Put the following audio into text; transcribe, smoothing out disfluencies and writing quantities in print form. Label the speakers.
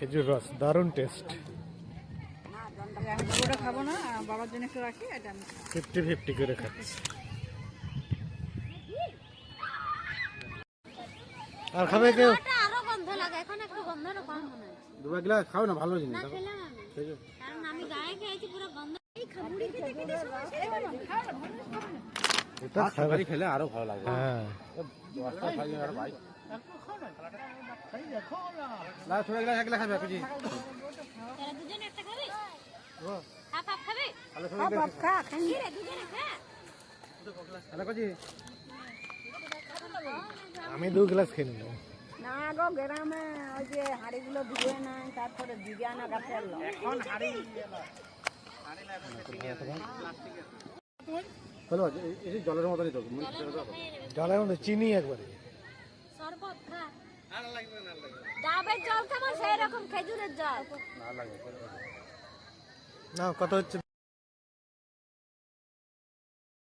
Speaker 1: খেজুর রস দারুণ টেস্ট।
Speaker 2: ওটা খাবো না, বাবার জন্য একটু রাখি, এটা আমি
Speaker 1: 50-50 করে খাচ্ছি। আর খাবে কেউ?
Speaker 3: আরো গন্ধ লাগে, এখন একটু গন্ধটা কম মনে হচ্ছে।
Speaker 1: দুবার গ্লাস খাও না, ভালো জিনিস।
Speaker 3: না খেলাম আমি, কারণ আমি গায়ে খেয়েছি পুরো গন্ধ। এই খাবুড়ি খেতে খেতে
Speaker 1: এটা খাবারই
Speaker 4: খেলে আরো ভালো লাগবে।
Speaker 1: হ্যাঁ
Speaker 4: ছোট গ্লাস এক গ্লাস খাবে কুচি।
Speaker 3: তোরা দুজন একটা খাবি? হাফ হাফ খাবি?
Speaker 2: খা
Speaker 3: কি রে, দুজনে খা।
Speaker 4: হ্যালো কুচি।
Speaker 1: আমি 2 গ্লাস খেয়ে নিলাম।
Speaker 2: না গো, গ্রামে ওই যে হাড়িগুলো ধুয়ে নাই, তারপরে বিজ্ঞানা গাছের এখন হাড়ি
Speaker 4: হলো এই জলের মতনই তো।
Speaker 1: জলের মধ্যে চিনি একবারে।
Speaker 3: শরবত খা। ডাবের জল খাবো সেই রকম খেজুরের জল।
Speaker 1: না কত হচ্ছে